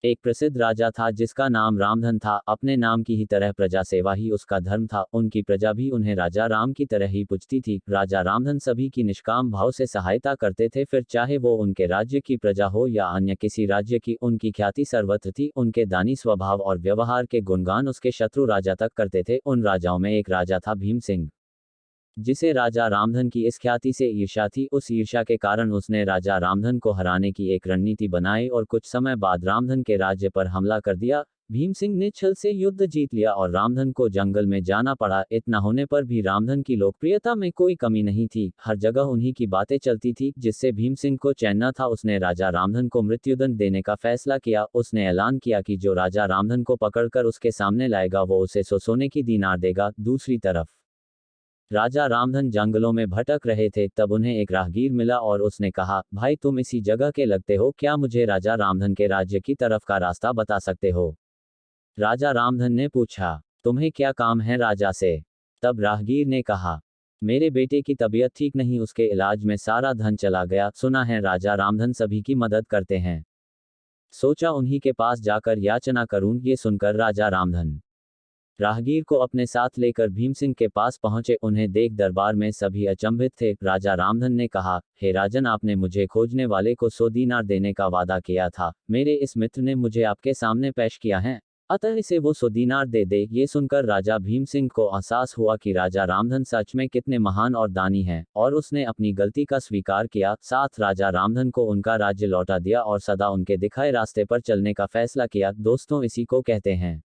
एक प्रसिद्ध राजा था जिसका नाम रामधन था। अपने नाम की ही तरह प्रजा सेवा ही उसका धर्म था। उनकी प्रजा भी उन्हें राजा राम की तरह ही पूजती थी। राजा रामधन सभी की निष्काम भाव से सहायता करते थे, फिर चाहे वो उनके राज्य की प्रजा हो या अन्य किसी राज्य की। उनकी ख्याति सर्वत्र थी। उनके दानी स्वभाव और व्यवहार के गुणगान उसके शत्रु राजा तक करते थे। उन राजाओं में एक राजा था भीम सिंह, जिसे राजा रामधन की इस ख्याति से ईर्ष्या थी। उस ईर्ष्या के कारण उसने राजा रामधन को हराने की एक रणनीति बनाई और कुछ समय बाद रामधन के राज्य पर हमला कर दिया। भीम सिंह ने छल से युद्ध जीत लिया और रामधन को जंगल में जाना पड़ा। इतना होने पर भी रामधन की लोकप्रियता में कोई कमी नहीं थी। हर जगह उन्हीं की बातें चलती थी, जिससे भीम सिंह को चैन न था। उसने राजा रामधन को मृत्युदंड देने का फैसला किया। उसने ऐलान किया कि जो राजा रामधन को पकड़कर उसके सामने लाएगा वो उसे 100 सोने की दीनार देगा। दूसरी तरफ राजा रामधन जंगलों में भटक रहे थे। तब उन्हें एक राहगीर मिला और उसने कहा, भाई तुम इसी जगह के लगते हो, क्या मुझे राजा रामधन के राज्य की तरफ का रास्ता बता सकते हो? राजा रामधन ने पूछा, तुम्हें क्या काम है राजा से? तब राहगीर ने कहा, मेरे बेटे की तबीयत ठीक नहीं, उसके इलाज में सारा धन चला गया। सुना है राजा रामधन सभी की मदद करते हैं, सोचा उन्हीं के पास जाकर याचना करूं। ये सुनकर राजा रामधन राहगीर को अपने साथ लेकर भीम सिंह के पास पहुंचे। उन्हें देख दरबार में सभी अचंभित थे। राजा रामधन ने कहा, हे राजन, आपने मुझे खोजने वाले को 100 दीनार देने का वादा किया था। मेरे इस मित्र ने मुझे आपके सामने पेश किया है, अतः इसे वो 100 दीनार दे दे। ये सुनकर राजा भीम सिंह को एहसास हुआ कि राजा रामधन सच में कितने महान और दानी हैं, और उसने अपनी गलती का स्वीकार किया। साथ राजा रामधन को उनका राज्य लौटा दिया और सदा उनके दिखाए रास्ते पर चलने का फैसला किया। दोस्तों, इसी को कहते हैं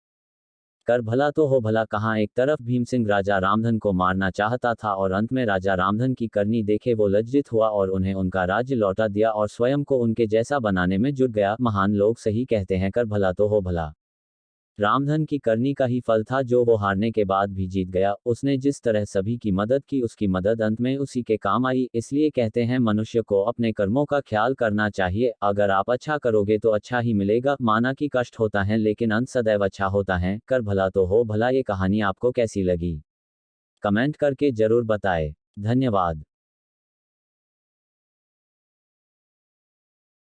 कर भला तो हो भला। कहाँ एक तरफ भीम सिंह राजा रामधन को मारना चाहता था और अंत में राजा रामधन की करनी देखे वो लज्जित हुआ और उन्हें उनका राज्य लौटा दिया और स्वयं को उनके जैसा बनाने में जुट गया। महान लोग सही कहते हैं, कर भला तो हो भला। रामधन की करनी का ही फल था जो वो हारने के बाद भी जीत गया। उसने जिस तरह सभी की मदद की, उसकी मदद अंत में उसी के काम आई। इसलिए कहते हैं मनुष्य को अपने कर्मों का ख्याल करना चाहिए। अगर आप अच्छा करोगे तो अच्छा ही मिलेगा। माना कि कष्ट होता है लेकिन अंत सदैव अच्छा होता है। कर भला तो हो भला। ये कहानी आपको कैसी लगी? कमेंट करके जरूर बताएं। धन्यवाद।